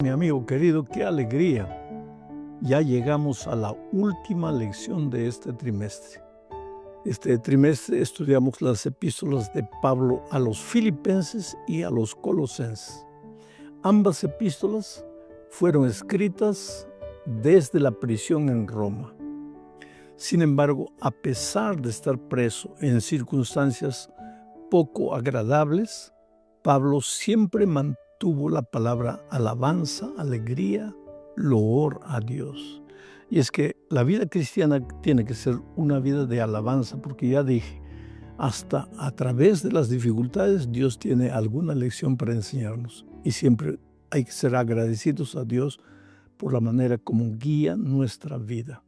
mi amigo querido, qué alegría. Ya llegamos a la última lección de este trimestre. Este trimestre estudiamos las epístolas de Pablo a los Filipenses y a los Colosenses. Ambas epístolas fueron escritas desde la prisión en Roma. Sin embargo, a pesar de estar preso en circunstancias poco agradables, Pablo siempre mantuvo la palabra alabanza, alegría, loor a Dios. Y es que la vida cristiana tiene que ser una vida de alabanza, porque ya dije, hasta a través de las dificultades Dios tiene alguna lección para enseñarnos. Y siempre hay que ser agradecidos a Dios por la manera como guía nuestra vida.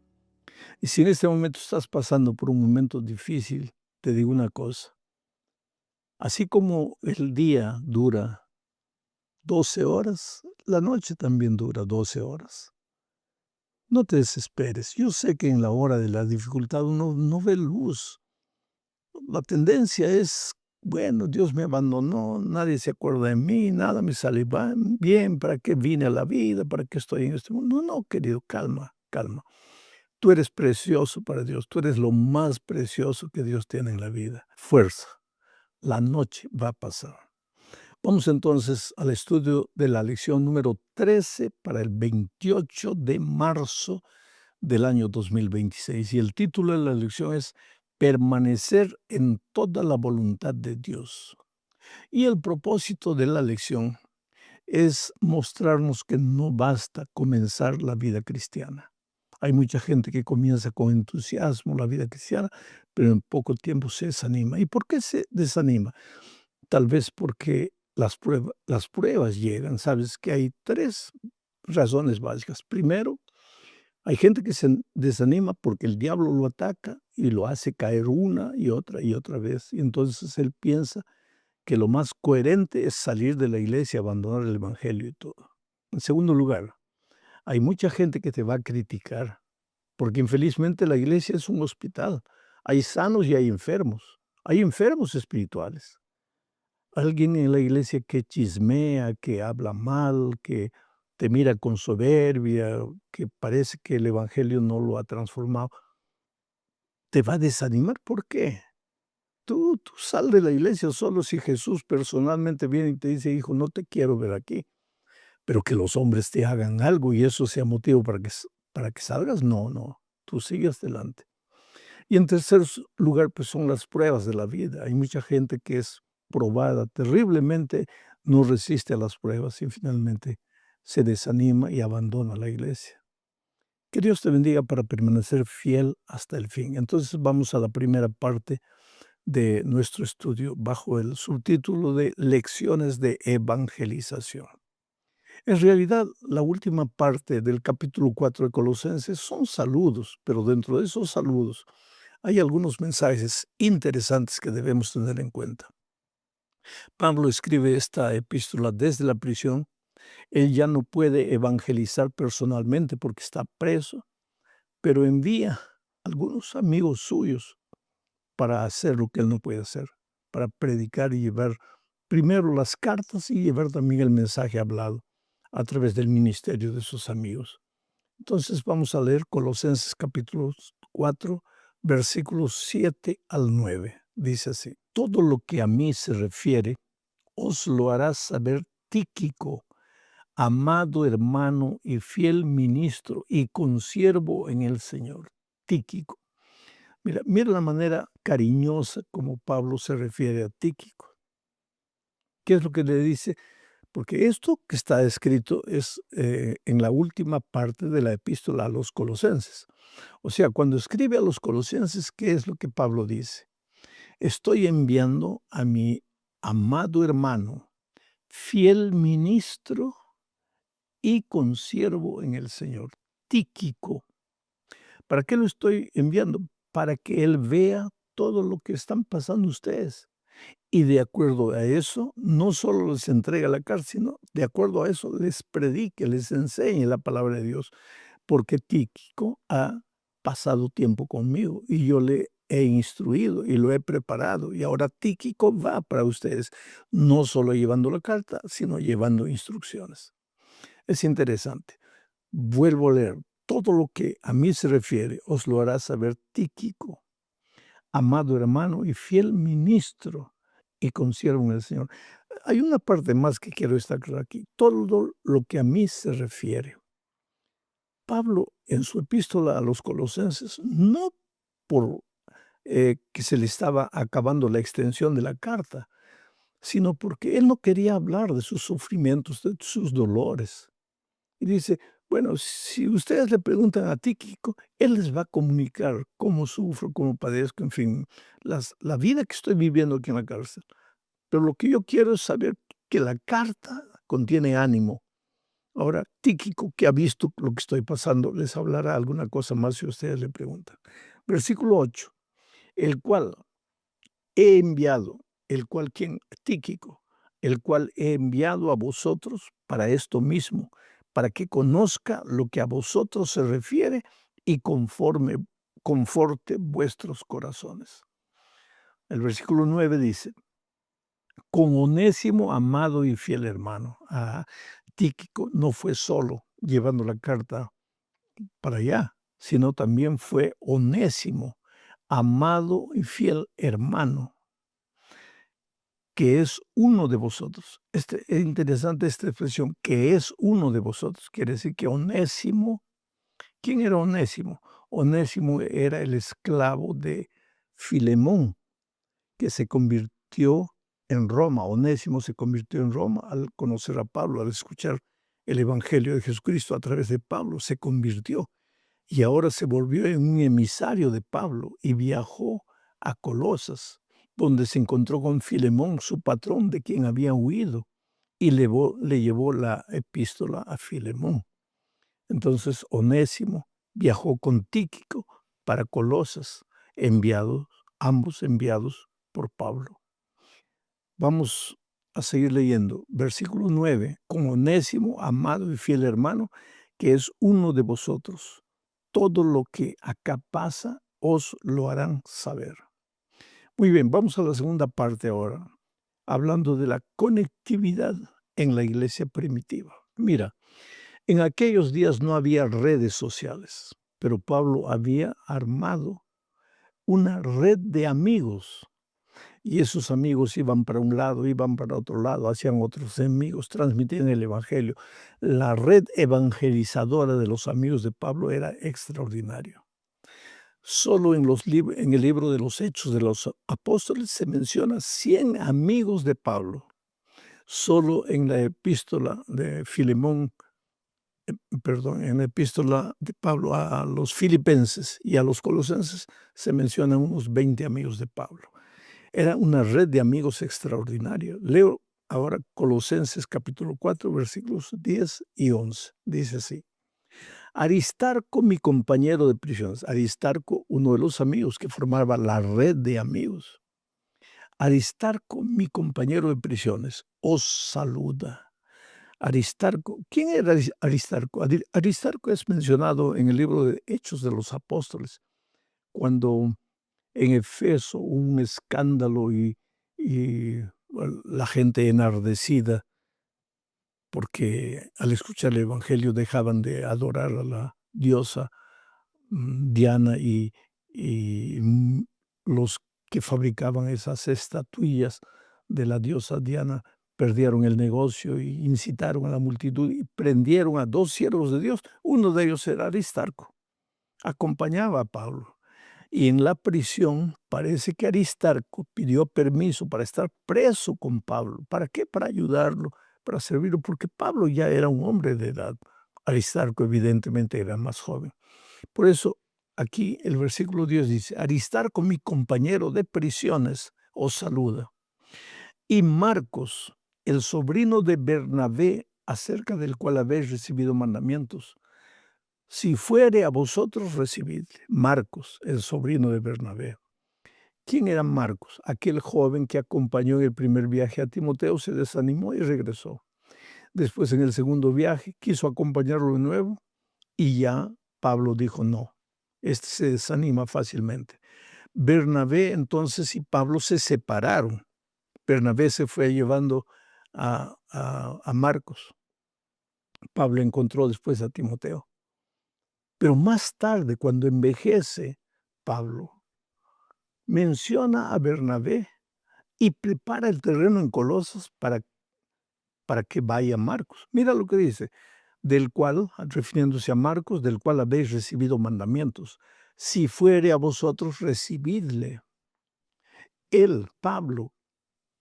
Y si en este momento estás pasando por un momento difícil, te digo una cosa. Así como el día dura 12 horas, la noche también dura 12 horas. No te desesperes. Yo sé que en la hora de la dificultad uno no ve luz. La tendencia es, bueno, Dios me abandonó, nadie se acuerda de mí, nada me sale bien, ¿para qué vine a la vida? ¿Para qué estoy en este mundo? No, querido, calma, calma. Tú eres precioso para Dios, tú eres lo más precioso que Dios tiene en la vida. Fuerza, la noche va a pasar. Vamos entonces al estudio de la lección número 13 para el 28 de marzo del año 2026. Y el título de la lección es Permanecer en toda la voluntad de Dios. Y el propósito de la lección es mostrarnos que no basta comenzar la vida cristiana. Hay mucha gente que comienza con entusiasmo la vida cristiana, pero en poco tiempo se desanima. ¿Y por qué se desanima? Tal vez porque las pruebas llegan. Sabes que hay 3 razones básicas. Primero, hay gente que se desanima porque el diablo lo ataca y lo hace caer una y otra vez. Y entonces él piensa que lo más coherente es salir de la iglesia, abandonar el evangelio y todo. En segundo lugar, hay mucha gente que te va a criticar porque infelizmente la iglesia es un hospital. Hay sanos y hay enfermos. Hay enfermos espirituales. Alguien en la iglesia que chismea, que habla mal, que te mira con soberbia, que parece que el evangelio no lo ha transformado, te va a desanimar. ¿Por qué? Tú sal de la iglesia solo si Jesús personalmente viene y te dice, hijo, no te quiero ver aquí. Pero que los hombres te hagan algo y eso sea motivo para que salgas, no, tú sigues adelante. Y en tercer lugar, pues son las pruebas de la vida. Hay mucha gente que es probada terriblemente, no resiste a las pruebas y finalmente se desanima y abandona la iglesia. Que Dios te bendiga para permanecer fiel hasta el fin. Entonces vamos a la primera parte de nuestro estudio bajo el subtítulo de Lecciones de Evangelización. En realidad, la última parte del capítulo 4 de Colosenses son saludos, pero dentro de esos saludos hay algunos mensajes interesantes que debemos tener en cuenta. Pablo escribe esta epístola desde la prisión. Él ya no puede evangelizar personalmente porque está preso, pero envía algunos amigos suyos para hacer lo que él no puede hacer, para predicar y llevar primero las cartas y llevar también el mensaje hablado a través del ministerio de sus amigos. Entonces vamos a leer Colosenses capítulo 4, versículos 7 al 9. Dice así: todo lo que a mí se refiere os lo hará saber Tíquico, amado hermano y fiel ministro y consiervo en el Señor. Tíquico. Mira la manera cariñosa como Pablo se refiere a Tíquico. ¿Qué es lo que le dice? Porque esto que está escrito es en la última parte de la epístola a los Colosenses. O sea, cuando escribe a los Colosenses, ¿qué es lo que Pablo dice? Estoy enviando a mi amado hermano, fiel ministro y consiervo en el Señor, Tíquico. ¿Para qué lo estoy enviando? Para que él vea todo lo que están pasando ustedes. Y de acuerdo a eso, no solo les entrega la carta, sino de acuerdo a eso les predique, les enseñe la palabra de Dios. Porque Tíquico ha pasado tiempo conmigo y yo le he instruido y lo he preparado. Y ahora Tíquico va para ustedes, no solo llevando la carta, sino llevando instrucciones. Es interesante. Vuelvo a leer. Todo lo que a mí se refiere os lo hará saber Tíquico, amado hermano y fiel ministro y consiervo en el Señor. Hay una parte más que quiero destacar aquí. Todo lo que a mí se refiere. Pablo, en su epístola a los Colosenses, no por que se le estaba acabando la extensión de la carta, sino porque él no quería hablar de sus sufrimientos, de sus dolores. Y dice, bueno, si ustedes le preguntan a Tíquico, él les va a comunicar cómo sufro, cómo padezco, en fin, la vida que estoy viviendo aquí en la cárcel. Pero lo que yo quiero es saber que la carta contiene ánimo. Ahora, Tíquico, que ha visto lo que estoy pasando, les hablará alguna cosa más si ustedes le preguntan. Versículo 8, el cual he enviado, el cual, ¿quién? Tíquico, el cual he enviado a vosotros para esto mismo, para que conozca lo que a vosotros se refiere y conforte vuestros corazones. El versículo 9 dice, con Onésimo, amado y fiel hermano. Tíquico no fue solo llevando la carta para allá, sino también fue Onésimo, amado y fiel hermano, que es uno de vosotros. Es interesante esta expresión, que es uno de vosotros. Quiere decir que Onésimo, ¿quién era Onésimo? Onésimo era el esclavo de Filemón, que se convirtió en Roma. Onésimo se convirtió en Roma al conocer a Pablo, al escuchar el Evangelio de Jesucristo a través de Pablo, se convirtió y ahora se volvió en un emisario de Pablo y viajó a Colosas, donde se encontró con Filemón, su patrón de quien había huido, y le llevó la epístola a Filemón. Entonces Onésimo viajó con Tíquico para Colosas, ambos enviados por Pablo. Vamos a seguir leyendo. Versículo 9. Con Onésimo, amado y fiel hermano, que es uno de vosotros. Todo lo que acá pasa os lo harán saber. Muy bien, vamos a la segunda parte ahora, hablando de la conectividad en la iglesia primitiva. Mira, en aquellos días no había redes sociales, pero Pablo había armado una red de amigos. Y esos amigos iban para un lado, iban para otro lado, hacían otros amigos, transmitían el Evangelio. La red evangelizadora de los amigos de Pablo era extraordinaria. Solo en el libro de los Hechos de los Apóstoles se menciona 100 amigos de Pablo. Solo en la epístola de Filemón, en la epístola de Pablo a los filipenses y a los colosenses se mencionan unos 20 amigos de Pablo. Era una red de amigos extraordinaria. Leo ahora Colosenses capítulo 4, versículos 10 y 11. Dice así. Aristarco, mi compañero de prisiones. Aristarco, uno de los amigos que formaba la red de amigos. Aristarco, mi compañero de prisiones, os saluda. Aristarco, ¿quién era Aristarco? Aristarco es mencionado en el libro de Hechos de los Apóstoles, cuando en Efeso hubo un escándalo y bueno, la gente enardecida porque al escuchar el Evangelio dejaban de adorar a la diosa Diana y los que fabricaban esas estatuillas de la diosa Diana perdieron el negocio y incitaron a la multitud y prendieron a 2 siervos de Dios. Uno de ellos era Aristarco, acompañaba a Pablo. Y en la prisión parece que Aristarco pidió permiso para estar preso con Pablo. ¿Para qué? Para ayudarlo, para servirlo, porque Pablo ya era un hombre de edad. Aristarco evidentemente era más joven. Por eso aquí el versículo 10 dice, Aristarco, mi compañero de prisiones, os saluda. Y Marcos, el sobrino de Bernabé, acerca del cual habéis recibido mandamientos, si fuere a vosotros, recibidle. Marcos, el sobrino de Bernabé. ¿Quién era Marcos? Aquel joven que acompañó en el primer viaje a Timoteo, se desanimó y regresó. Después, en el segundo viaje, quiso acompañarlo de nuevo y ya Pablo dijo no. Este se desanima fácilmente. Bernabé entonces y Pablo se separaron. Bernabé se fue llevando a Marcos. Pablo encontró después a Timoteo. Pero más tarde, cuando envejece Pablo, menciona a Bernabé y prepara el terreno en Colosas para que vaya Marcos. Mira lo que dice, del cual, refiriéndose a Marcos, del cual habéis recibido mandamientos. Si fuere a vosotros, recibidle. Él, Pablo,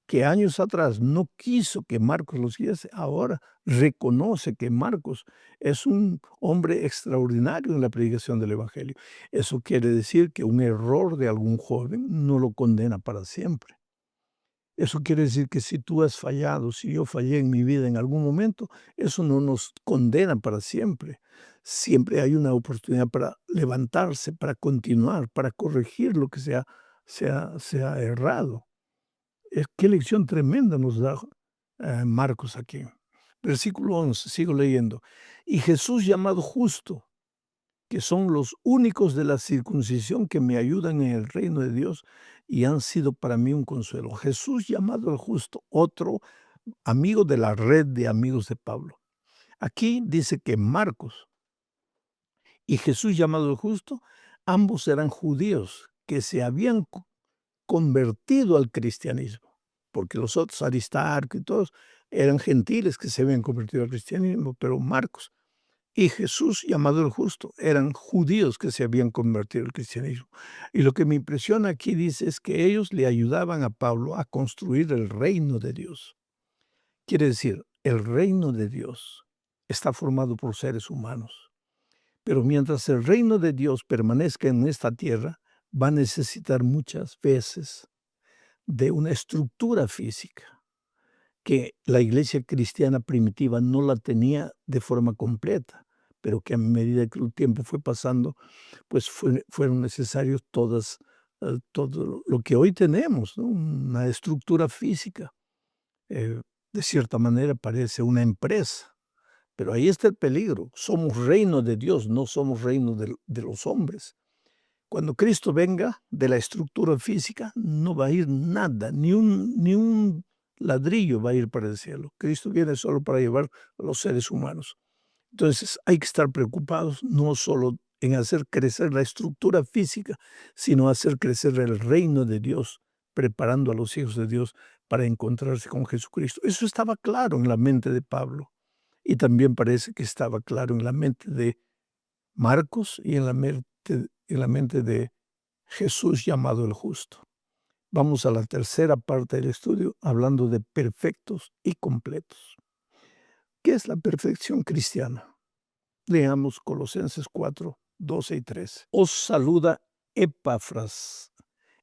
que años atrás no quiso que Marcos lo siguiese, ahora reconoce que Marcos es un hombre extraordinario en la predicación del Evangelio. Eso quiere decir que un error de algún joven no lo condena para siempre. Eso quiere decir que si tú has fallado, si yo fallé en mi vida en algún momento, eso no nos condena para siempre. Siempre hay una oportunidad para levantarse, para continuar, para corregir lo que sea errado. Qué lección tremenda nos da Marcos aquí. Versículo 11, sigo leyendo. Y Jesús llamado justo, que son los únicos de la circuncisión que me ayudan en el reino de Dios y han sido para mí un consuelo. Jesús llamado el justo, otro amigo de la red de amigos de Pablo. Aquí dice que Marcos y Jesús llamado el justo, ambos eran judíos que se habían convertido al cristianismo, porque los otros, Aristarco y todos, eran gentiles que se habían convertido al cristianismo, pero Marcos y Jesús, llamado el justo, eran judíos que se habían convertido al cristianismo. Y lo que me impresiona aquí dice es que ellos le ayudaban a Pablo a construir el reino de Dios. Quiere decir, el reino de Dios está formado por seres humanos, pero mientras el reino de Dios permanezca en esta tierra, va a necesitar muchas veces de una estructura física que la iglesia cristiana primitiva no la tenía de forma completa, pero que a medida que el tiempo fue pasando, pues fueron necesarios todo lo que hoy tenemos, ¿no? Una estructura física. De cierta manera parece una empresa, pero ahí está el peligro. Somos reino de Dios, no somos reino de los hombres. Cuando Cristo venga de la estructura física, no va a ir nada, ni un ladrillo va a ir para el cielo. Cristo viene solo para llevar a los seres humanos. Entonces hay que estar preocupados no solo en hacer crecer la estructura física, sino hacer crecer el reino de Dios, preparando a los hijos de Dios para encontrarse con Jesucristo. Eso estaba claro en la mente de Pablo y también parece que estaba claro en la mente de Marcos y en la mente de Jesús llamado el justo. Vamos a la tercera parte del estudio hablando de perfectos y completos. ¿Qué es la perfección cristiana? Leamos Colosenses 4, 12 y 13. Os saluda Epafras,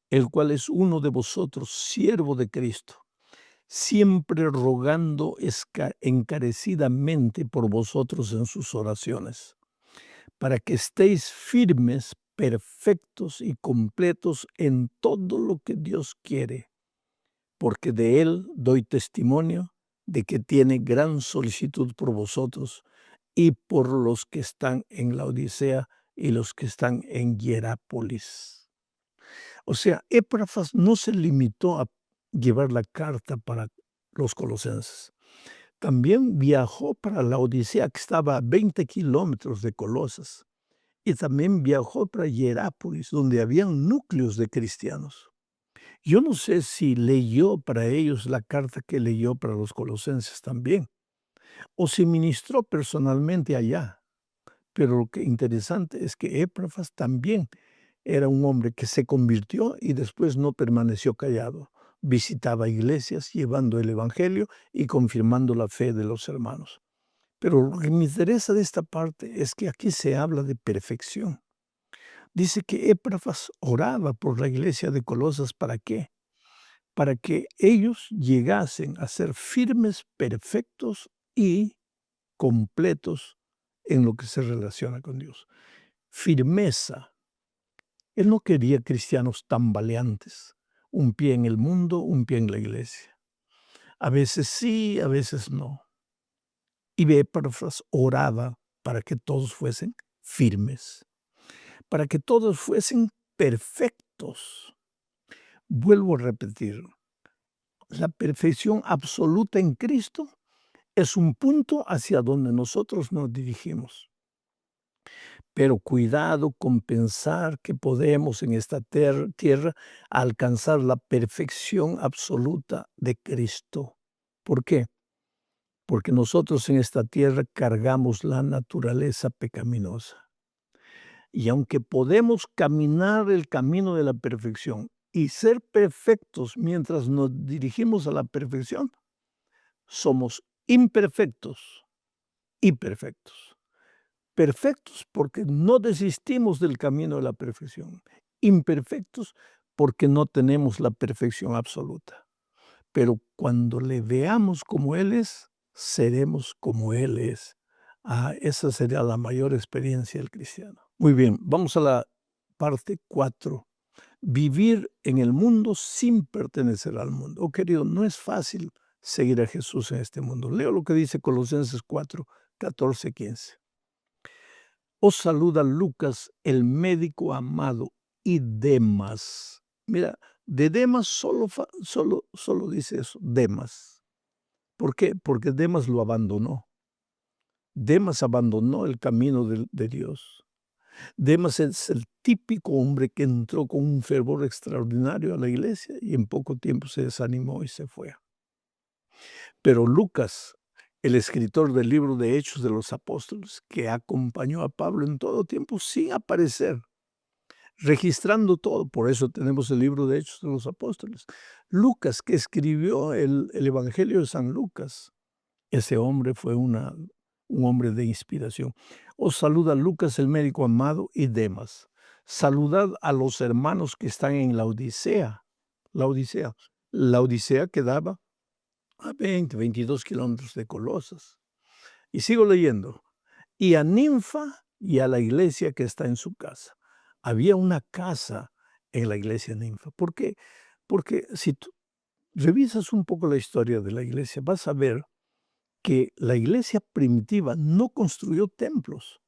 el cual es uno de vosotros, siervo de Cristo, siempre rogando encarecidamente por vosotros en sus oraciones, para que estéis firmes, perfectos y completos en todo lo que Dios quiere, porque de Él doy testimonio de que tiene gran solicitud por vosotros y por los que están en la Odisea y los que están en Hierápolis. O sea, Epafras no se limitó a llevar la carta para los colosenses. También viajó para la Odisea, que estaba a 20 kilómetros de Colosas, y también viajó para Hierápolis, donde habían núcleos de cristianos. Yo no sé si leyó para ellos la carta que leyó para los colosenses también, o si ministró personalmente allá. Pero lo que interesante es que Epafras también era un hombre que se convirtió y después no permaneció callado. Visitaba iglesias llevando el evangelio y confirmando la fe de los hermanos. Pero lo que me interesa de esta parte es que aquí se habla de perfección. Dice que Epafras oraba por la iglesia de Colosas. ¿Para qué? Para que ellos llegasen a ser firmes, perfectos y completos en lo que se relaciona con Dios. Firmeza. Él no quería cristianos tambaleantes, un pie en el mundo, un pie en la iglesia. A veces sí, a veces no. Y Epafras oraba para que todos fuesen firmes, para que todos fuesen perfectos. Vuelvo a repetir, la perfección absoluta en Cristo es un punto hacia donde nosotros nos dirigimos. Pero cuidado con pensar que podemos en esta tierra alcanzar la perfección absoluta de Cristo. ¿Por qué? Porque nosotros en esta tierra cargamos la naturaleza pecaminosa. Y aunque podemos caminar el camino de la perfección y ser perfectos mientras nos dirigimos a la perfección, somos imperfectos y perfectos. Perfectos porque no desistimos del camino de la perfección. Imperfectos porque no tenemos la perfección absoluta. Pero cuando le veamos como Él es, seremos como Él es. Esa sería la mayor experiencia del cristiano. Muy bien, vamos a la parte 4. Vivir en el mundo sin pertenecer al mundo. Oh, querido, no es fácil seguir a Jesús en este mundo. Leo lo que dice Colosenses 4, 14, 15. Os saluda Lucas, el médico amado, y Demas. Mira, de Demas solo dice eso, Demas. ¿Por qué? Porque Demas lo abandonó. Demas abandonó el camino de Dios. Demas es el típico hombre que entró con un fervor extraordinario a la iglesia y en poco tiempo se desanimó y se fue. Pero Lucas, el escritor del libro de Hechos de los Apóstoles, que acompañó a Pablo en todo tiempo sin aparecer, registrando todo, por eso tenemos el libro de Hechos de los Apóstoles. Lucas, que escribió el Evangelio de San Lucas, ese hombre fue un hombre de inspiración. Os saluda Lucas, el médico amado, y Demas. Saludad a los hermanos que están en la Odisea. La Odisea quedaba a 22 kilómetros de Colosas. Y sigo leyendo. Y a Ninfa y a la iglesia que está en su casa. Había una casa en la iglesia de Ninfa. ¿Por qué? Porque si tú revisas un poco la historia de la iglesia, vas a ver que la iglesia primitiva no construyó templos.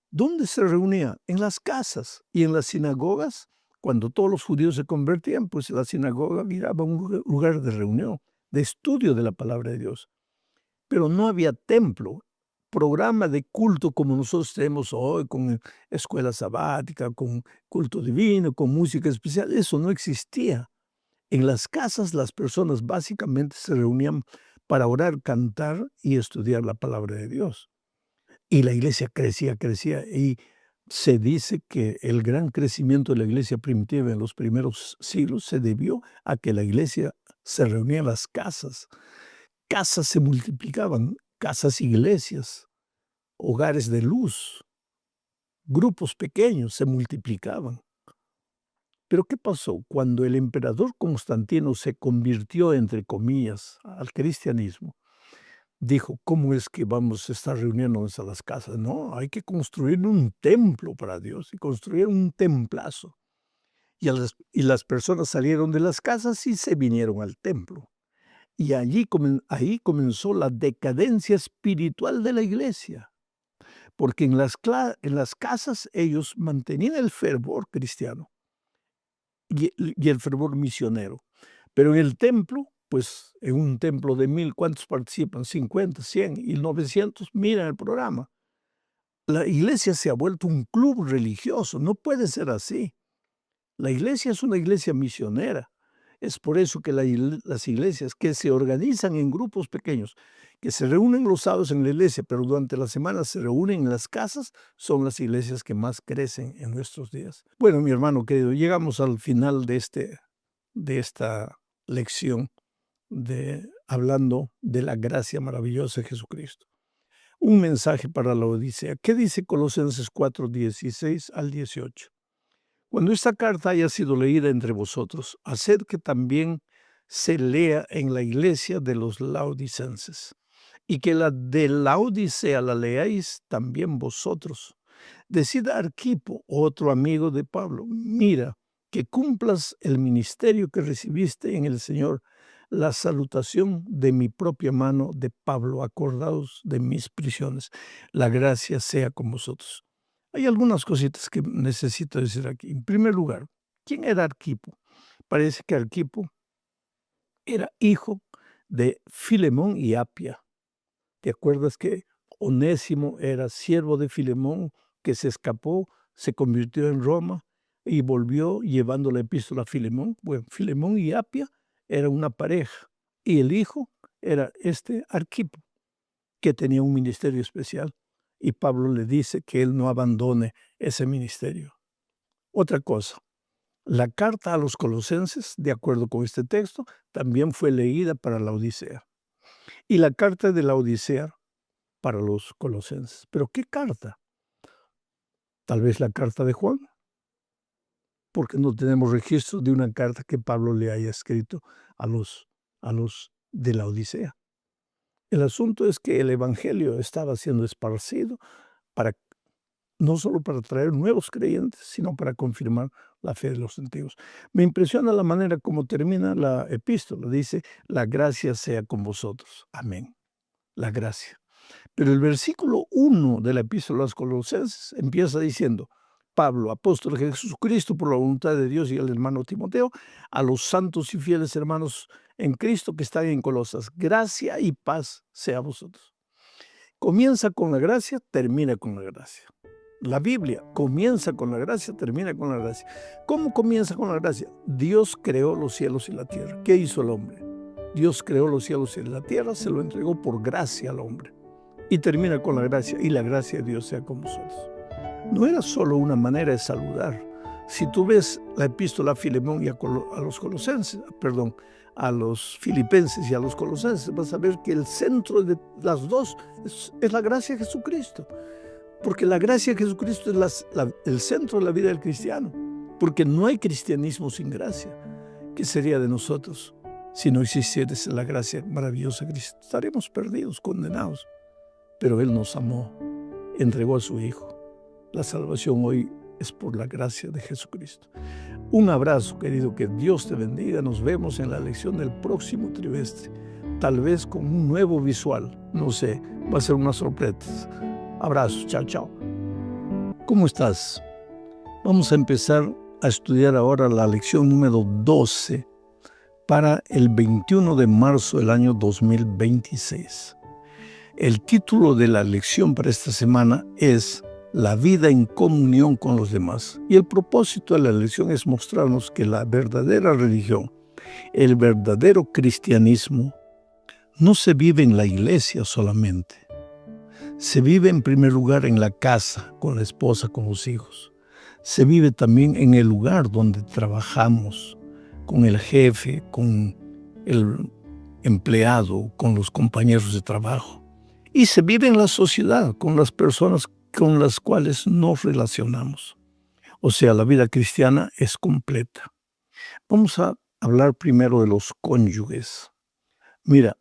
¿Dónde se reunía? En las casas y en las sinagogas. Cuando todos los judíos se convertían, pues la sinagoga era un lugar de reunión, de estudio de la palabra de Dios. Pero no había templo, programa de culto como nosotros tenemos hoy, con escuela sabática, con culto divino, con música especial. Eso no existía. En las casas las personas básicamente se reunían para orar, cantar y estudiar la palabra de Dios. Y la iglesia crecía y se dice que el gran crecimiento de la iglesia primitiva en los primeros siglos se debió a que la iglesia se reunía en las casas. Casas se multiplicaban, casas iglesias, hogares de luz, grupos pequeños se multiplicaban. Pero ¿qué pasó? Cuando el emperador Constantino se convirtió, entre comillas, al cristianismo, dijo, ¿cómo es que vamos a estar reuniéndonos a las casas? No, hay que construir un templo para Dios y construir un templazo. Y las personas salieron de las casas y se vinieron al templo. Y ahí comenzó la decadencia espiritual de la iglesia, porque en las casas ellos mantenían el fervor cristiano y el fervor misionero. Pero en el templo, pues en un templo de 1000, ¿cuántos participan? 50, 100 y 900, miran el programa. La iglesia se ha vuelto un club religioso, no puede ser así. La iglesia es una iglesia misionera. Es por eso que las iglesias que se organizan en grupos pequeños, que se reúnen los sábados en la iglesia, pero durante la semana se reúnen en las casas, son las iglesias que más crecen en nuestros días. Bueno, mi hermano querido, llegamos al final de esta lección hablando de la gracia maravillosa de Jesucristo. Un mensaje para la Odisea. ¿Qué dice Colosenses 4, 16 al 18? Cuando esta carta haya sido leída entre vosotros, haced que también se lea en la iglesia de los laodicenses, y que la de la Odisea la leáis también vosotros. Decid a Arquipo, otro amigo de Pablo, mira, que cumplas el ministerio que recibiste en el Señor, la salutación de mi propia mano de Pablo, acordaos de mis prisiones. La gracia sea con vosotros. Hay algunas cositas que necesito decir aquí. En primer lugar, ¿quién era Arquipo? Parece que Arquipo era hijo de Filemón y Apia. ¿Te acuerdas que Onésimo era siervo de Filemón, que se escapó, se convirtió en Roma y volvió llevando la epístola a Filemón? Bueno, Filemón y Apia eran una pareja y el hijo era Arquipo, que tenía un ministerio especial, y Pablo le dice que él no abandone ese ministerio. Otra cosa, la carta a los colosenses, de acuerdo con este texto, también fue leída para la Odisea. Y la carta de la Odisea para los colosenses. ¿Pero qué carta? Tal vez la carta de Juan, porque no tenemos registro de una carta que Pablo le haya escrito a los de la Odisea. El asunto es que el evangelio estaba siendo esparcido no solo para traer nuevos creyentes, sino para confirmar la fe de los antiguos. Me impresiona la manera como termina la epístola. Dice, la gracia sea con vosotros. Amén. La gracia. Pero el versículo 1 de la epístola a los Colosenses empieza diciendo, Pablo, apóstol de Jesucristo por la voluntad de Dios, y el hermano Timoteo, a los santos y fieles hermanos en Cristo que están en Colosas, gracia y paz sea a vosotros. Comienza con la gracia, termina con la gracia. La Biblia comienza con la gracia, termina con la gracia. ¿Cómo comienza con la gracia? Dios creó los cielos y la tierra. ¿Qué hizo el hombre? Dios creó los cielos y la tierra, se lo entregó por gracia al hombre. Y termina con la gracia, y la gracia de Dios sea con vosotros. No era solo una manera de saludar. Si tú ves la epístola a Filemón y a los colosenses, perdón, a los filipenses y a los colosenses, vas a ver que el centro de las dos es la gracia de Jesucristo. Porque la gracia de Jesucristo es el centro de la vida del cristiano. Porque no hay cristianismo sin gracia. ¿Qué sería de nosotros si no existiera la gracia maravillosa de Cristo? Estaremos perdidos, condenados. Pero Él nos amó, entregó a su Hijo. La salvación hoy es por la gracia de Jesucristo. Un abrazo, querido, que Dios te bendiga. Nos vemos en la lección del próximo trimestre. Tal vez con un nuevo visual, no sé, va a ser una sorpresa. Abrazos, chao, chao. ¿Cómo estás? Vamos a empezar a estudiar ahora la lección número 12 para el 21 de marzo del año 2026. El título de la lección para esta semana es La vida en comunión con los demás. Y el propósito de la lección es mostrarnos que la verdadera religión, el verdadero cristianismo, no se vive en la iglesia solamente. Se vive en primer lugar en la casa, con la esposa, con los hijos. Se vive también en el lugar donde trabajamos, con el jefe, con el empleado, con los compañeros de trabajo. Y se vive en la sociedad, con las personas con las cuales nos relacionamos. O sea, la vida cristiana es completa. Vamos a hablar primero de los cónyuges. Mira,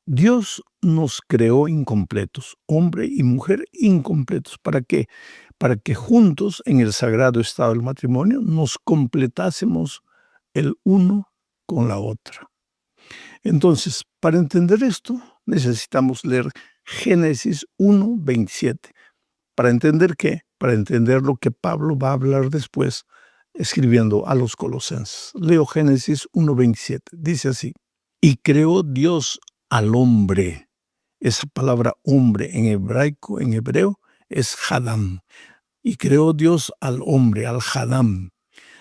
Dios nos creó incompletos, hombre y mujer incompletos. ¿Para qué? Para que juntos, en el sagrado estado del matrimonio, nos completásemos el uno con la otra. Entonces, para entender esto, necesitamos leer Génesis 1:27. ¿Para entender qué? Para entender lo que Pablo va a hablar después, escribiendo a los colosenses. Leo Génesis 1:27. Dice así, y creó Dios al hombre. Esa palabra hombre en hebraico, en hebreo, es Hadam. Y creó Dios al hombre, al Hadam,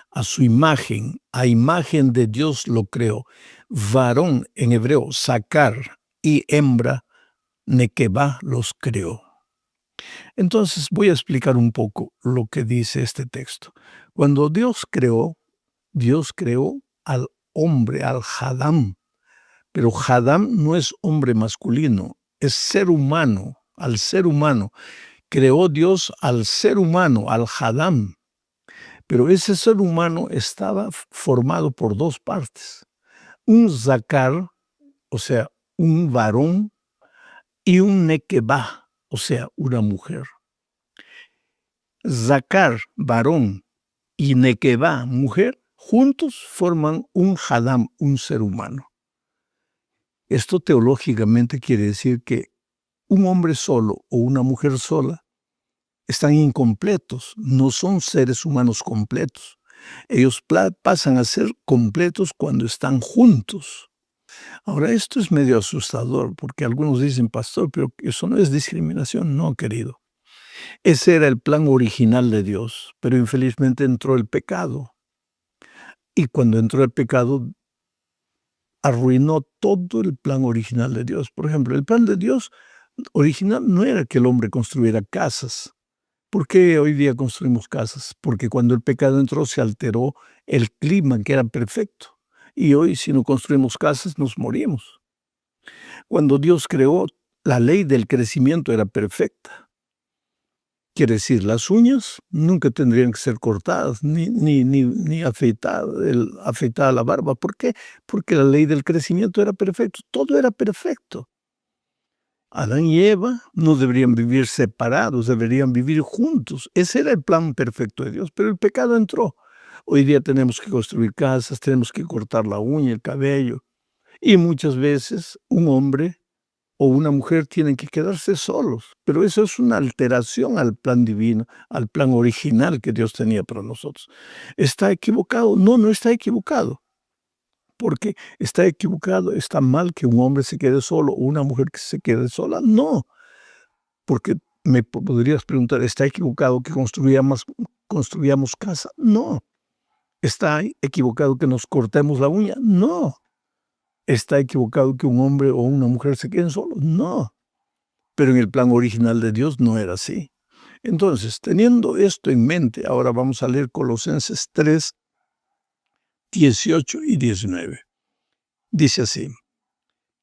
a su imagen, a imagen de Dios lo creó. Varón en hebreo, Sacar, y hembra, Nekebá, los creó. Entonces voy a explicar un poco lo que dice este texto. Cuando Dios creó al hombre, al Hadam. Pero Hadam no es hombre masculino, es ser humano, al ser humano. Creó Dios al ser humano, al Hadam. Pero ese ser humano estaba formado por dos partes. Un Zakar, o sea, un varón, y un Nekebá, o sea, una mujer. Zakar, varón, y Nekebá, mujer, juntos forman un Hadam, un ser humano. Esto teológicamente quiere decir que un hombre solo o una mujer sola están incompletos, no son seres humanos completos. Ellos pasan a ser completos cuando están juntos. Ahora, esto es medio asustador porque algunos dicen, pastor, pero eso no es discriminación. No, querido. Ese era el plan original de Dios, pero infelizmente entró el pecado. Y cuando entró el pecado, arruinó todo el plan original de Dios. Por ejemplo, el plan de Dios original no era que el hombre construyera casas. ¿Por qué hoy día construimos casas? Porque cuando el pecado entró se alteró el clima que era perfecto. Y hoy si no construimos casas nos morimos. Cuando Dios creó, la ley del crecimiento era perfecta. Quiere decir, las uñas nunca tendrían que ser cortadas, ni afeitada la barba. ¿Por qué? Porque la ley del crecimiento era perfecta. Todo era perfecto. Adán y Eva no deberían vivir separados, deberían vivir juntos. Ese era el plan perfecto de Dios, pero el pecado entró. Hoy día tenemos que construir casas, tenemos que cortar la uña, el cabello. Y muchas veces un hombre o una mujer tienen que quedarse solos. Pero eso es una alteración al plan divino, al plan original que Dios tenía para nosotros. ¿Está equivocado? No, no está equivocado. Porque está equivocado, está mal que un hombre se quede solo o una mujer que se quede sola. No, porque me podrías preguntar, ¿está equivocado que construyamos casa? No. ¿Está equivocado que nos cortemos la uña? No. ¿Está equivocado que un hombre o una mujer se queden solos? No. Pero en el plan original de Dios no era así. Entonces, teniendo esto en mente, ahora vamos a leer Colosenses 3, 18 y 19. Dice así: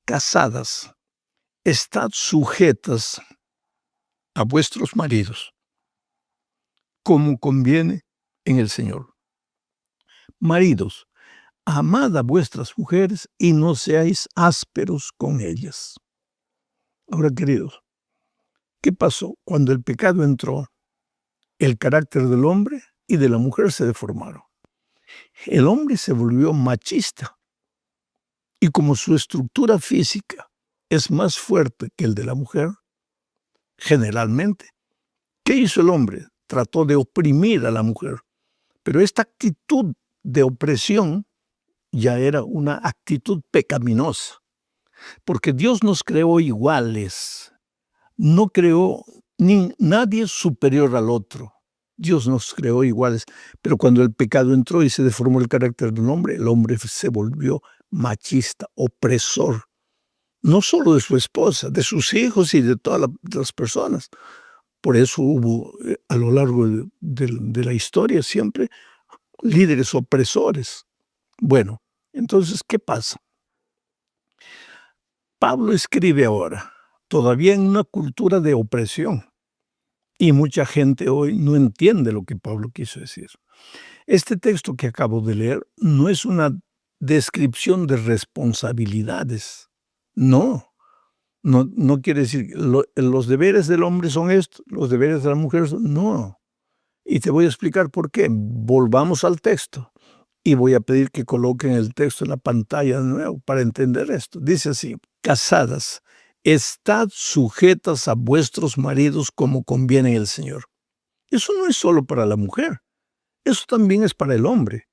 casadas, estad sujetas a vuestros maridos, como conviene en el Señor. Maridos, amad a vuestras mujeres y no seáis ásperos con ellas. Ahora, queridos, ¿qué pasó? Cuando el pecado entró, el carácter del hombre y de la mujer se deformaron. El hombre se volvió machista y como su estructura física es más fuerte que el de la mujer, generalmente, ¿qué hizo el hombre? Trató de oprimir a la mujer. Pero esta actitud de opresión ya era una actitud pecaminosa, porque Dios nos creó iguales. No creó nadie superior al otro. Dios nos creó iguales, pero cuando el pecado entró y se deformó el carácter del hombre, el hombre se volvió machista, opresor, no solo de su esposa, de sus hijos y de todas las personas. Por eso hubo a lo largo de la historia siempre líderes opresores. Bueno, entonces, ¿qué pasa? Pablo escribe ahora, todavía en una cultura de opresión. Y mucha gente hoy no entiende lo que Pablo quiso decir. Este texto que acabo de leer no es una descripción de responsabilidades. No, no quiere decir los deberes del hombre son estos, los deberes de la mujer son... No. Y te voy a explicar por qué. Volvamos al texto. Y voy a pedir que coloquen el texto en la pantalla de nuevo para entender esto. Dice así: casadas, estad sujetas a vuestros maridos como conviene en el Señor. Eso no es solo para la mujer, eso también es para el hombre.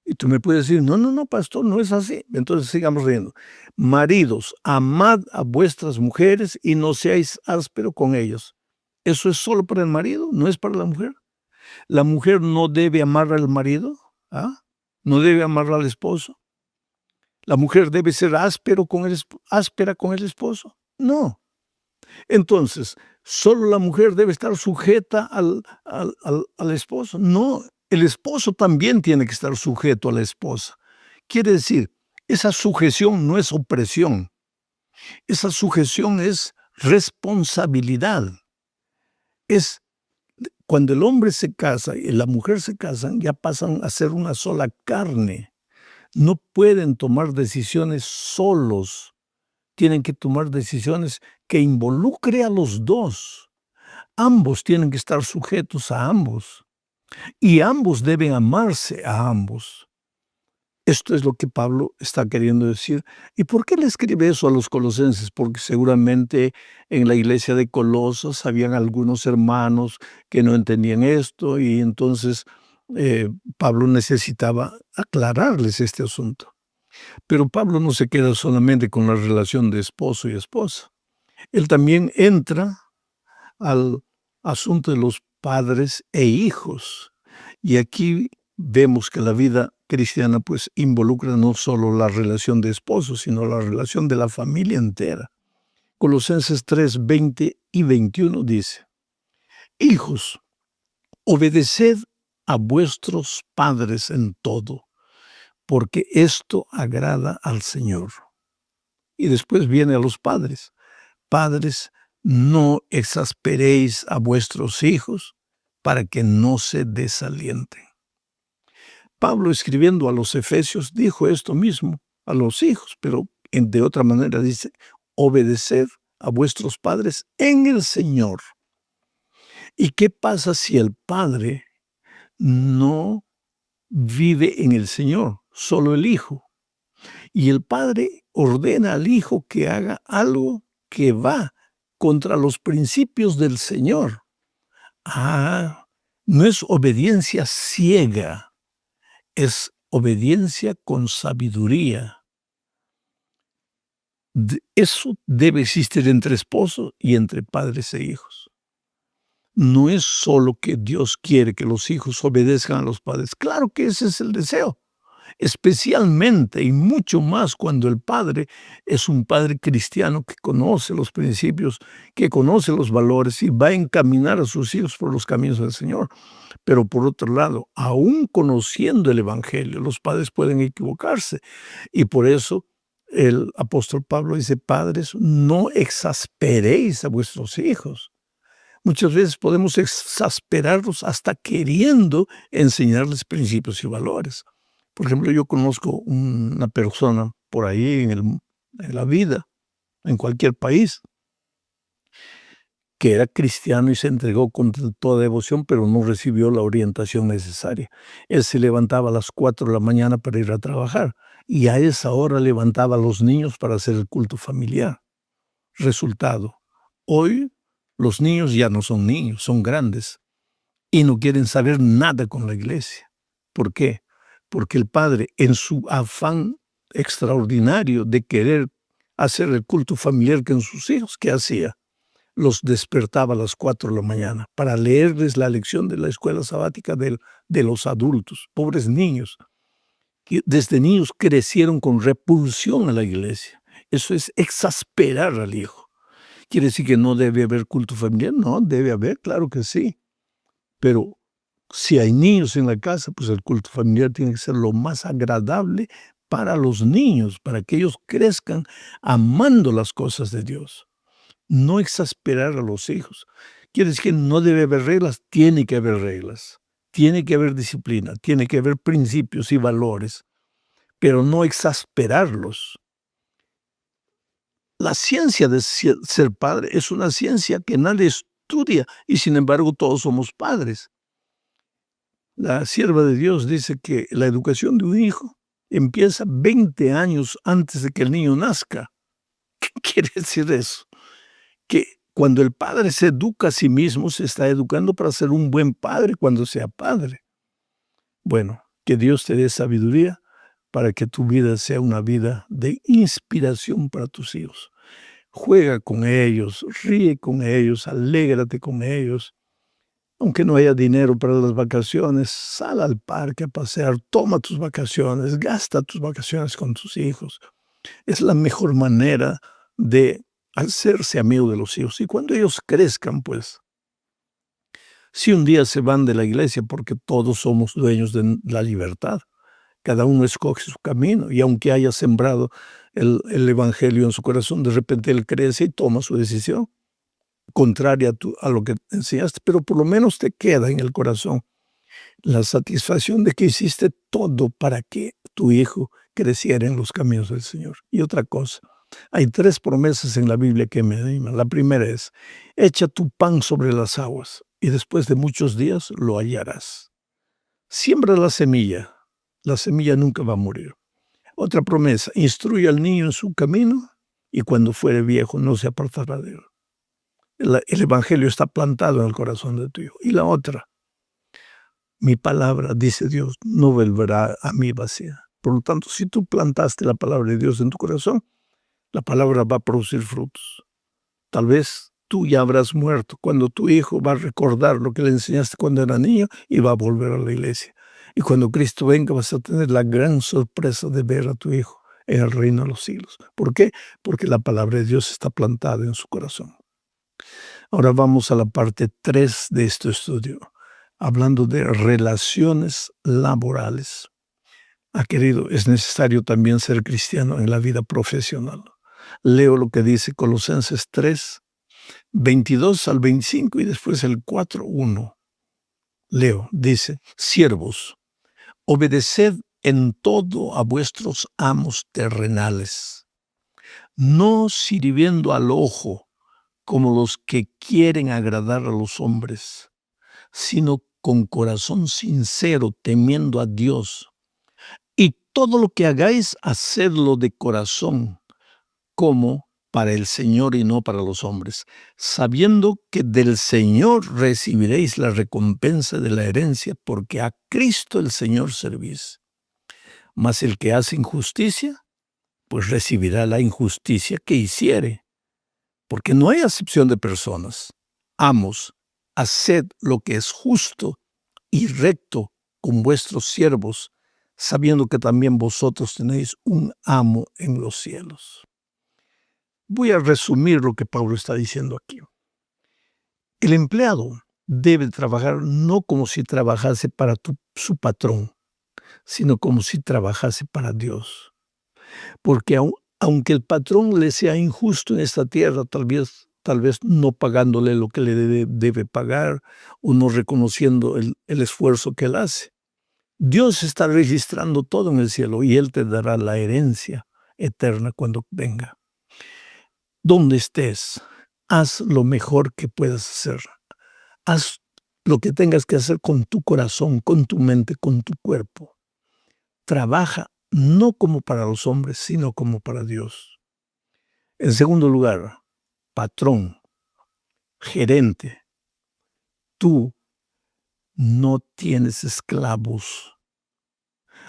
Y tú me puedes decir, no, pastor, no es así. Entonces sigamos leyendo. Maridos, amad a vuestras mujeres y no seáis ásperos con ellos. ¿Eso es solo para el marido? ¿No es para la mujer? ¿La mujer no debe amar al marido? ¿Ah? ¿No debe amar al esposo? ¿La mujer debe ser áspera con el esposo? No. Entonces, ¿solo la mujer debe estar sujeta al esposo? No, el esposo también tiene que estar sujeto a la esposa. Quiere decir, esa sujeción no es opresión. Esa sujeción es responsabilidad. Es cuando el hombre se casa y la mujer se casan, ya pasan a ser una sola carne. No pueden tomar decisiones solos. Tienen que tomar decisiones que involucre a los dos. Ambos tienen que estar sujetos a ambos. Y ambos deben amarse a ambos. Esto es lo que Pablo está queriendo decir. ¿Y por qué le escribe eso a los colosenses? Porque seguramente en la iglesia de Colosas habían algunos hermanos que no entendían esto y entonces Pablo necesitaba aclararles este asunto. Pero Pablo no se queda solamente con la relación de esposo y esposa. Él también entra al asunto de los padres e hijos. Y aquí vemos que la vida cristiana pues involucra no solo la relación de esposos, sino la relación de la familia entera. Colosenses 3, 20 y 21 dice: Hijos, obedeced a vuestros padres en todo, porque esto agrada al Señor. Y después viene a los padres. Padres, no exasperéis a vuestros hijos para que no se desalienten. Pablo, escribiendo a los Efesios, dijo esto mismo a los hijos, pero de otra manera dice: obedeced a vuestros padres en el Señor. ¿Y qué pasa si el padre no vive en el Señor, solo el hijo? Y el padre ordena al hijo que haga algo que va contra los principios del Señor. No es obediencia ciega, es obediencia con sabiduría. Eso debe existir entre esposos y entre padres e hijos. No es solo que Dios quiere que los hijos obedezcan a los padres. Claro que ese es el deseo. Especialmente y mucho más cuando el padre es un padre cristiano que conoce los principios, que conoce los valores y va a encaminar a sus hijos por los caminos del Señor. Pero por otro lado, aún conociendo el Evangelio, los padres pueden equivocarse. Y por eso el apóstol Pablo dice: padres, no exasperéis a vuestros hijos. Muchas veces podemos exasperarlos hasta queriendo enseñarles principios y valores. Por ejemplo, yo conozco una persona por ahí en la vida, en cualquier país, que era cristiano y se entregó con toda devoción, pero no recibió la orientación necesaria. Él se levantaba a las 4 de la mañana para ir a trabajar y a esa hora levantaba a los niños para hacer el culto familiar. Resultado: hoy los niños ya no son niños, son grandes y no quieren saber nada con la iglesia. ¿Por qué? Porque el padre, en su afán extraordinario de querer hacer el culto familiar con sus hijos, ¿qué hacía? Los despertaba a las 4 de la mañana para leerles la lección de la escuela sabática de los adultos, pobres niños, que desde niños crecieron con repulsión a la iglesia. Eso es exasperar al hijo. ¿Quiere decir que no debe haber culto familiar? No, debe haber, claro que sí. Pero si hay niños en la casa, pues el culto familiar tiene que ser lo más agradable para los niños, para que ellos crezcan amando las cosas de Dios. No exasperar a los hijos. Quiere decir que no debe haber reglas, tiene que haber reglas. Tiene que haber disciplina, tiene que haber principios y valores, pero no exasperarlos. La ciencia de ser padre es una ciencia que nadie estudia y sin embargo todos somos padres. La sierva de Dios dice que la educación de un hijo empieza 20 años antes de que el niño nazca. ¿Qué quiere decir eso? Que cuando el padre se educa a sí mismo, se está educando para ser un buen padre cuando sea padre. Bueno, que Dios te dé sabiduría para que tu vida sea una vida de inspiración para tus hijos. Juega con ellos, ríe con ellos, alégrate con ellos. Aunque no haya dinero para las vacaciones, sal al parque a pasear, toma tus vacaciones, gasta tus vacaciones con tus hijos. Es la mejor manera de hacerse amigo de los hijos. Y cuando ellos crezcan, pues, si un día se van de la iglesia, porque todos somos dueños de la libertad, cada uno escoge su camino, y aunque haya sembrado el evangelio en su corazón, de repente él crece y toma su decisión contraria a lo que enseñaste, pero por lo menos te queda en el corazón la satisfacción de que hiciste todo para que tu hijo creciera en los caminos del Señor. Y otra cosa, hay 3 promesas en la Biblia que me animan. La primera es: echa tu pan sobre las aguas y después de muchos días lo hallarás. Siembra la semilla nunca va a morir. Otra promesa: instruye al niño en su camino y cuando fuere viejo no se apartará de él. El evangelio está plantado en el corazón de tu hijo. Y la otra: mi palabra, dice Dios, no volverá a mí vacía, Por lo tanto, si tú plantaste la palabra de Dios en tu corazón, la palabra va a producir frutos. Tal vez tú ya habrás muerto cuando tu hijo va a recordar lo que le enseñaste cuando era niño y va a volver a la iglesia. Y cuando Cristo venga vas a tener la gran sorpresa de ver a tu hijo en el reino de los siglos. ¿Por qué? Porque la palabra de Dios está plantada en su corazón. Ahora vamos a la parte 3 de este estudio, hablando de relaciones laborales. Querido, es necesario también ser cristiano en la vida profesional. Leo lo que dice Colosenses 3, 22 al 25 y después el 4:1. Leo, dice, siervos, obedeced en todo a vuestros amos terrenales, no sirviendo al ojo como los que quieren agradar a los hombres, sino con corazón sincero, temiendo a Dios. Y todo lo que hagáis, hacedlo de corazón, como para el Señor y no para los hombres, sabiendo que del Señor recibiréis la recompensa de la herencia, porque a Cristo el Señor servís. Mas el que hace injusticia, pues recibirá la injusticia que hiciere, porque no hay acepción de personas. Amos, haced lo que es justo y recto con vuestros siervos, sabiendo que también vosotros tenéis un amo en los cielos. Voy a resumir lo que Pablo está diciendo aquí. El empleado debe trabajar no como si trabajase para su patrón, sino como si trabajase para Dios. Porque aunque el patrón le sea injusto en esta tierra, tal vez no pagándole lo que le debe pagar o no reconociendo el esfuerzo que él hace, Dios está registrando todo en el cielo y Él te dará la herencia eterna cuando venga. Donde estés, haz lo mejor que puedas hacer. Haz lo que tengas que hacer con tu corazón, con tu mente, con tu cuerpo. Trabaja no como para los hombres, sino como para Dios. En segundo lugar, patrón, gerente, tú no tienes esclavos.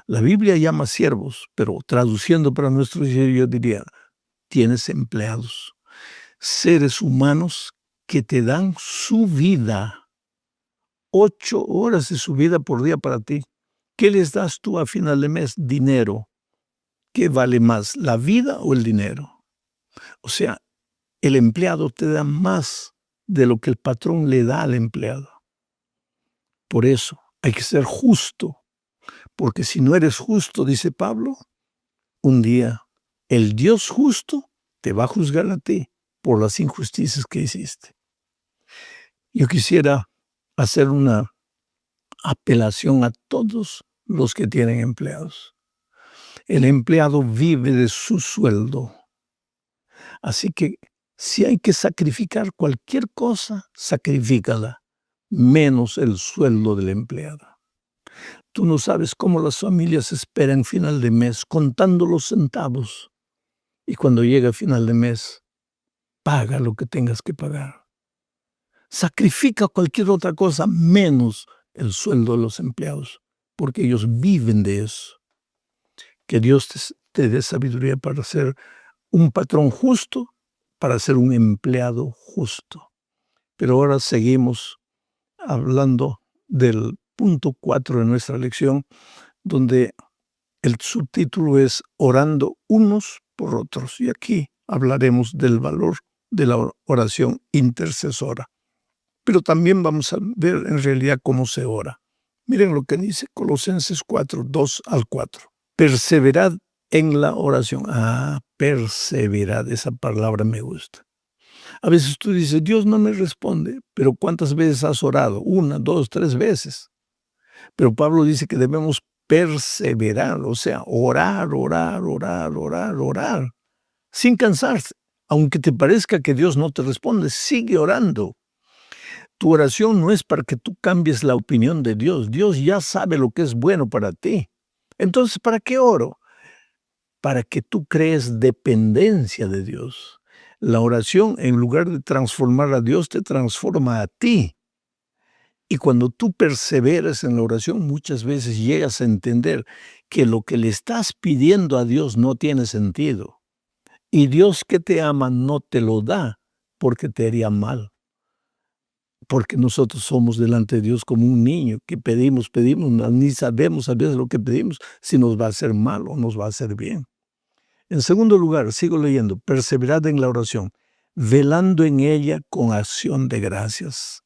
La Biblia llama siervos, pero traduciendo para nuestro yo diría, tienes empleados, seres humanos que te dan su vida, 8 horas de su vida por día para ti. ¿Qué les das tú a final de mes? Dinero. ¿Qué vale más, la vida o el dinero? O sea, el empleado te da más de lo que el patrón le da al empleado. Por eso hay que ser justo, porque si no eres justo, dice Pablo, un día el Dios justo te va a juzgar a ti por las injusticias que hiciste. Yo quisiera hacer una apelación a todos los que tienen empleados. El empleado vive de su sueldo. Así que si hay que sacrificar cualquier cosa, sacrifícala, menos el sueldo del empleado. Tú no sabes cómo las familias esperan final de mes contando los centavos. Y cuando llega final de mes, paga lo que tengas que pagar. Sacrifica cualquier otra cosa menos el sueldo de los empleados, porque ellos viven de eso. Que Dios te dé sabiduría para ser un patrón justo, para ser un empleado justo. Pero ahora seguimos hablando del punto 4 de nuestra lección, donde el subtítulo es Orando unos por otros. Y aquí hablaremos del valor de la oración intercesora. Pero también vamos a ver en realidad cómo se ora. Miren lo que dice Colosenses 4, 2 al 4. Perseverad en la oración. Perseverad, esa palabra me gusta. A veces tú dices, Dios no me responde, pero ¿cuántas veces has orado? 1, 2, 3 veces. Pero Pablo dice que debemos perseverar, o sea, orar, sin cansarse. Aunque te parezca que Dios no te responde, sigue orando. Tu oración no es para que tú cambies la opinión de Dios. Dios ya sabe lo que es bueno para ti. Entonces, ¿para qué oro? Para que tú crees dependencia de Dios. La oración, en lugar de transformar a Dios, te transforma a ti. Y cuando tú perseveras en la oración, muchas veces llegas a entender que lo que le estás pidiendo a Dios no tiene sentido. Y Dios que te ama no te lo da porque te haría mal. Porque nosotros somos delante de Dios como un niño que pedimos, ni sabemos a veces lo que pedimos, si nos va a hacer mal o nos va a hacer bien. En segundo lugar, sigo leyendo, perseverad en la oración, velando en ella con acción de gracias.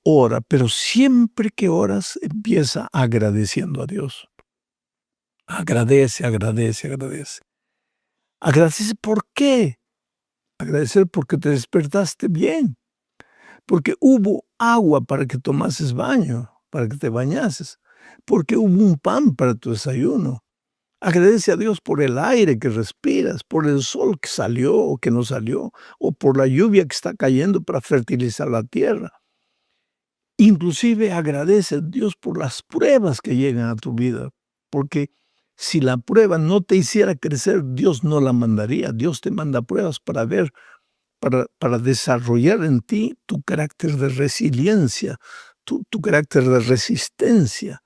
Ora, pero siempre que oras, empieza agradeciendo a Dios. Agradece, agradece, agradece. Agradece, ¿por qué? Agradecer porque te despertaste bien, porque hubo agua para que tomases baño, para que te bañases, porque hubo un pan para tu desayuno. Agradece a Dios por el aire que respiras, por el sol que salió o que no salió, o por la lluvia que está cayendo para fertilizar la tierra. Inclusive agradece a Dios por las pruebas que llegan a tu vida, porque si la prueba no te hiciera crecer, Dios no la mandaría. Dios te manda pruebas para ver, para desarrollar en ti tu carácter de resiliencia, tu carácter de resistencia,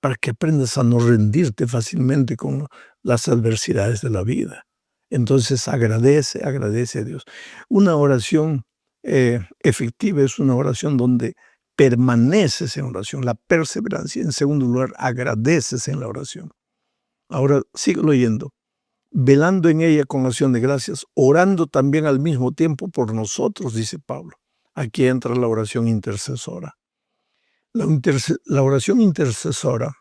para que aprendas a no rendirte fácilmente con las adversidades de la vida. Entonces agradece, agradece a Dios. Una oración efectiva es una oración donde permaneces en oración, la perseverancia. En segundo lugar, agradeces en la oración. Ahora sigo leyendo. Velando en ella con acción de gracias, orando también al mismo tiempo por nosotros, dice Pablo. Aquí entra la oración intercesora. La oración intercesora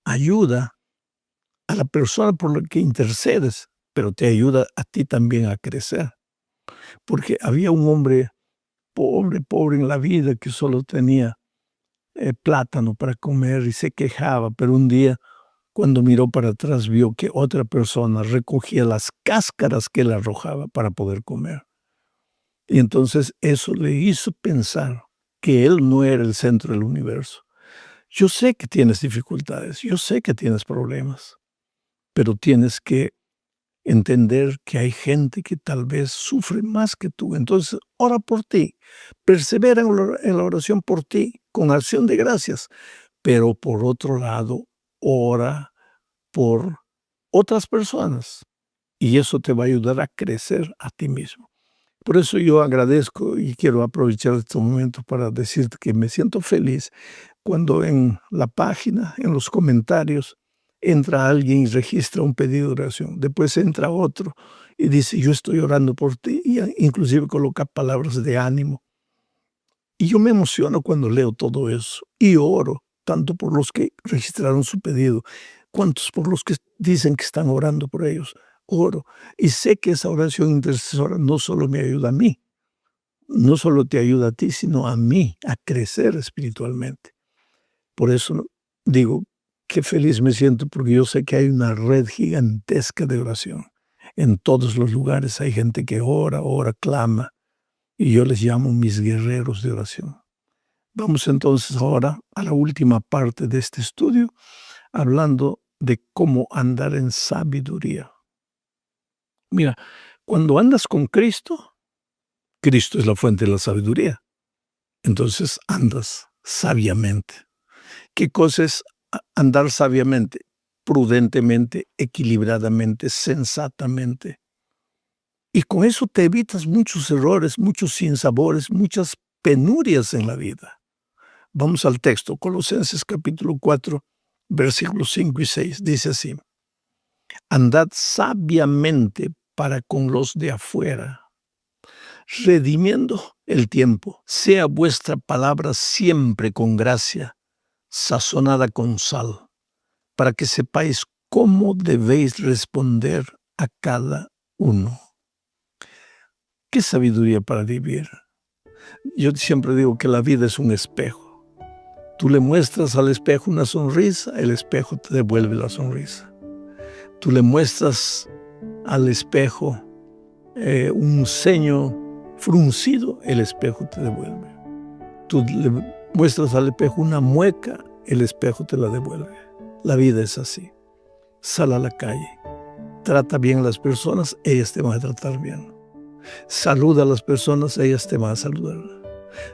ayuda a la persona por la que intercedes, pero te ayuda a ti también a crecer. Porque había un hombre pobre en la vida que solo tenía plátano para comer y se quejaba, pero un día cuando miró para atrás vio que otra persona recogía las cáscaras que él arrojaba para poder comer. Y entonces eso le hizo pensar que él no era el centro del universo. Yo sé que tienes dificultades, yo sé que tienes problemas, pero tienes que entender que hay gente que tal vez sufre más que tú. Entonces, ora por ti, persevera en la oración por ti, con acción de gracias, pero por otro lado, ora por otras personas y eso te va a ayudar a crecer a ti mismo. Por eso yo agradezco y quiero aprovechar este momento para decirte que me siento feliz cuando en la página, en los comentarios, entra alguien y registra un pedido de oración. Después entra otro y dice, yo estoy orando por ti, y inclusive coloca palabras de ánimo. Y yo me emociono cuando leo todo eso y oro, tanto por los que registraron su pedido, cuantos por los que dicen que están orando por ellos. Oro. Y sé que esa oración intercesora no solo me ayuda a mí, no solo te ayuda a ti, sino a mí, a crecer espiritualmente. Por eso digo, qué feliz me siento, porque yo sé que hay una red gigantesca de oración. En todos los lugares hay gente que ora, clama, y yo les llamo mis guerreros de oración. Vamos entonces ahora a la última parte de este estudio, hablando de cómo andar en sabiduría. Mira, cuando andas con Cristo, Cristo es la fuente de la sabiduría. Entonces andas sabiamente. ¿Qué cosa es andar sabiamente? Prudentemente, equilibradamente, sensatamente. Y con eso te evitas muchos errores, muchos sinsabores, muchas penurias en la vida. Vamos al texto, Colosenses capítulo 4, versículos 5 y 6. Dice así: andad sabiamente para con los de afuera, redimiendo el tiempo. Sea vuestra palabra siempre con gracia, sazonada con sal, para que sepáis cómo debéis responder a cada uno. ¿Qué sabiduría para vivir? Yo siempre digo que la vida es un espejo. Tú le muestras al espejo una sonrisa, el espejo te devuelve la sonrisa. Tú le muestras al espejo un ceño fruncido, el espejo te devuelve. Tú le muestras al espejo una mueca, el espejo te la devuelve. La vida es así. Sal a la calle, trata bien a las personas, ellas te van a tratar bien. Saluda a las personas, ellas te van a saludar.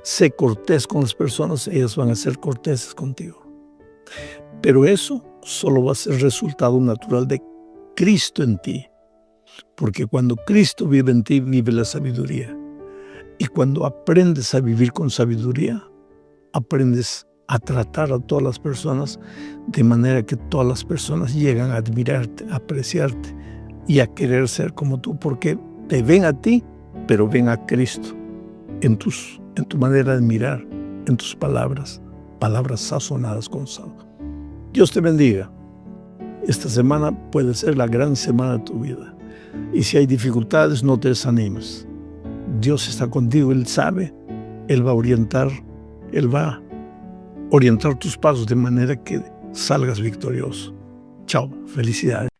Sé cortés con las personas, ellas van a ser corteses contigo. Pero eso solo va a ser resultado natural de Cristo en ti. Porque cuando Cristo vive en ti, vive la sabiduría. Y cuando aprendes a vivir con sabiduría, aprendes a tratar a todas las personas de manera que todas las personas llegan a admirarte, a apreciarte y a querer ser como tú, porque te ven a ti, pero ven a Cristo en tu manera de mirar, en tus palabras sazonadas con sal. Dios te bendiga. Esta semana puede ser la gran semana de tu vida. Y si hay dificultades, no te desanimes. Dios está contigo, Él sabe, Él va a orientar tus pasos de manera que salgas victorioso. Chao, felicidades.